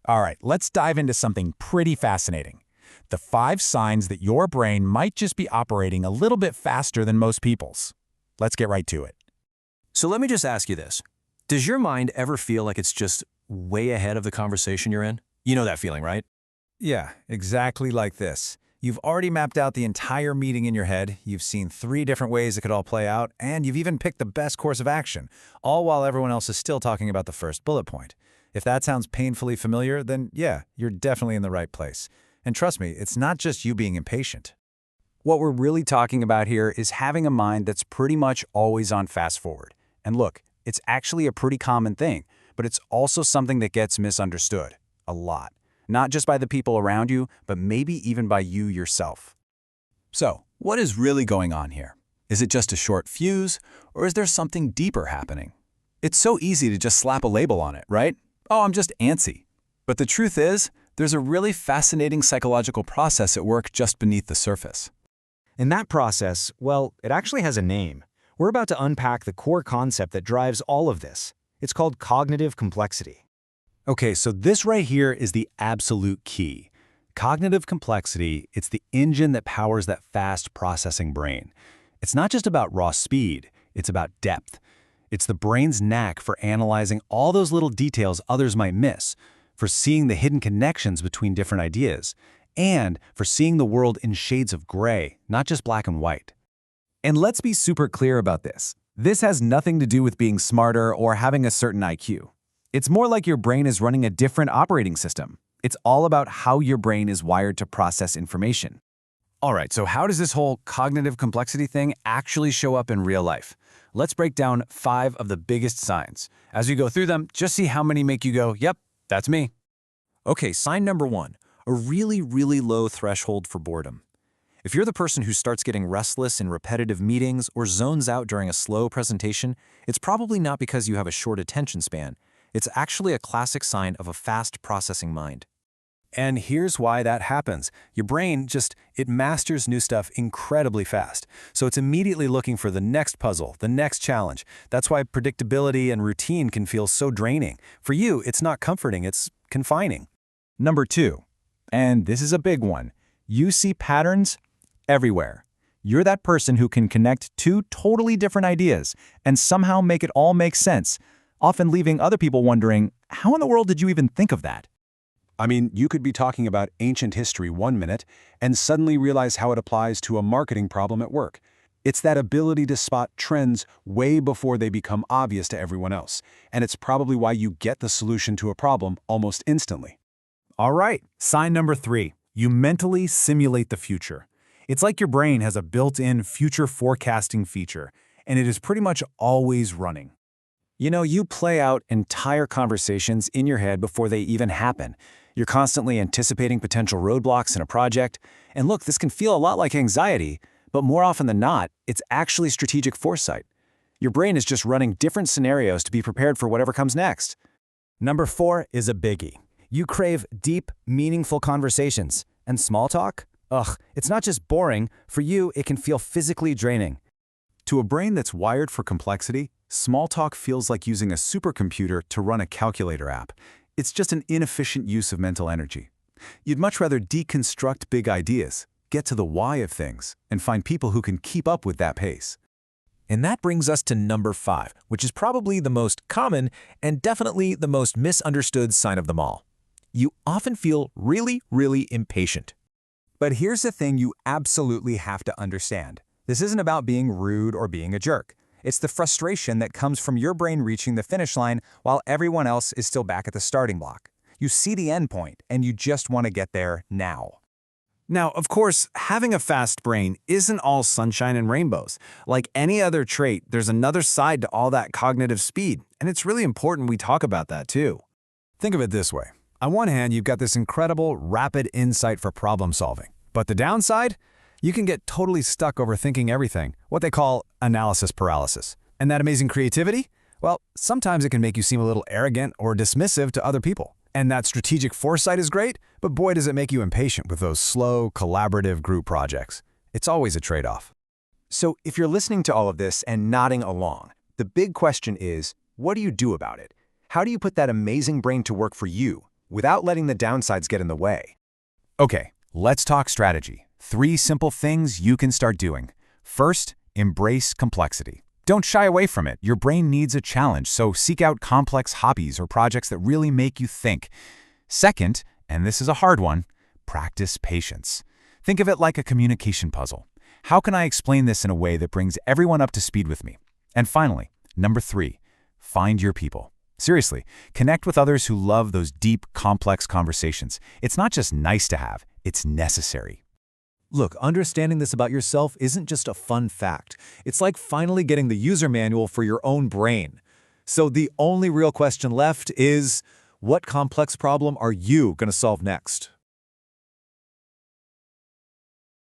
All right, let's dive into something pretty fascinating. The 5 signs that your brain might just be operating a little bit faster than most people's. Let's get right to it. So let me just ask you this. Does your mind ever feel like it's just way ahead of the conversation you're in? You know that feeling, right? Yeah, exactly like this. You've already mapped out the entire meeting in your head, you've seen 3 different ways it could all play out, and you've even picked the best course of action, all while everyone else is still talking about the first bullet point. If that sounds painfully familiar, then yeah, you're definitely in the right place. And trust me, it's not just you being impatient. What we're really talking about here is having a mind that's pretty much always on fast forward. And look, it's actually a pretty common thing, but it's also something that gets misunderstood a lot. Not just by the people around you, but maybe even by you yourself. So, what is really going on here? Is it just a short fuse, or is there something deeper happening? It's so easy to just slap a label on it, right? Oh, I'm just antsy. But the truth is, there's a really fascinating psychological process at work just beneath the surface. And that process, well, it actually has a name. We're about to unpack the core concept that drives all of this. It's called cognitive complexity. Okay, so this right here is the absolute key. Cognitive complexity, it's the engine that powers that fast processing brain. It's not just about raw speed, it's about depth. It's the brain's knack for analyzing all those little details others might miss, for seeing the hidden connections between different ideas, and for seeing the world in shades of gray, not just black and white. And let's be super clear about this. This has nothing to do with being smarter or having a certain IQ. It's more like your brain is running a different operating system. It's all about how your brain is wired to process information. All right, so how does this whole cognitive complexity thing actually show up in real life? Let's break down 5 of the biggest signs. As we go through them, just see how many make you go, yep, that's me. Okay, sign number 1, a really, really low threshold for boredom. If you're the person who starts getting restless in repetitive meetings or zones out during a slow presentation, it's probably not because you have a short attention span. It's actually a classic sign of a fast processing mind. And here's why that happens. Your brain it masters new stuff incredibly fast. So it's immediately looking for the next puzzle, the next challenge. That's why predictability and routine can feel so draining. For you, it's not comforting, it's confining. Number 2, and this is a big one, you see patterns everywhere. You're that person who can connect 2 totally different ideas and somehow make it all make sense, often leaving other people wondering, how in the world did you even think of that? I mean, you could be talking about ancient history one minute and suddenly realize how it applies to a marketing problem at work. It's that ability to spot trends way before they become obvious to everyone else, and it's probably why you get the solution to a problem almost instantly. All right, sign number 3, you mentally simulate the future. It's like your brain has a built-in future forecasting feature, and it is pretty much always running. You know, you play out entire conversations in your head before they even happen. You're constantly anticipating potential roadblocks in a project. And look, this can feel a lot like anxiety, but more often than not, it's actually strategic foresight. Your brain is just running different scenarios to be prepared for whatever comes next. Number 4 is a biggie. You crave deep, meaningful conversations. And small talk? Ugh, it's not just boring. For you, it can feel physically draining. To a brain that's wired for complexity, small talk feels like using a supercomputer to run a calculator app. It's just an inefficient use of mental energy. You'd much rather deconstruct big ideas, get to the why of things, and find people who can keep up with that pace. And that brings us to number 5, which is probably the most common and definitely the most misunderstood sign of them all. You often feel really, really impatient. But here's the thing you absolutely have to understand. This isn't about being rude or being a jerk. It's the frustration that comes from your brain reaching the finish line while everyone else is still back at the starting block. You see the end point, and you just want to get there now. Now, of course, having a fast brain isn't all sunshine and rainbows. Like any other trait, there's another side to all that cognitive speed, and it's really important we talk about that too. Think of it this way. On one hand, you've got this incredible, rapid insight for problem solving. But the downside? You can get totally stuck overthinking everything, what they call analysis paralysis. And that amazing creativity? Well, sometimes it can make you seem a little arrogant or dismissive to other people. And that strategic foresight is great, but boy does it make you impatient with those slow, collaborative group projects. It's always a trade-off. So if you're listening to all of this and nodding along, the big question is, what do you do about it? How do you put that amazing brain to work for you? without letting the downsides get in the way. Okay, let's talk strategy. 3 simple things you can start doing. First, embrace complexity. Don't shy away from it. Your brain needs a challenge, so seek out complex hobbies or projects that really make you think. Second, and this is a hard one, practice patience. Think of it like a communication puzzle. How can I explain this in a way that brings everyone up to speed with me? And finally, number 3, find your people. Seriously, connect with others who love those deep, complex conversations. It's not just nice to have, it's necessary. Look, understanding this about yourself isn't just a fun fact. It's like finally getting the user manual for your own brain. So the only real question left is, what complex problem are you going to solve next?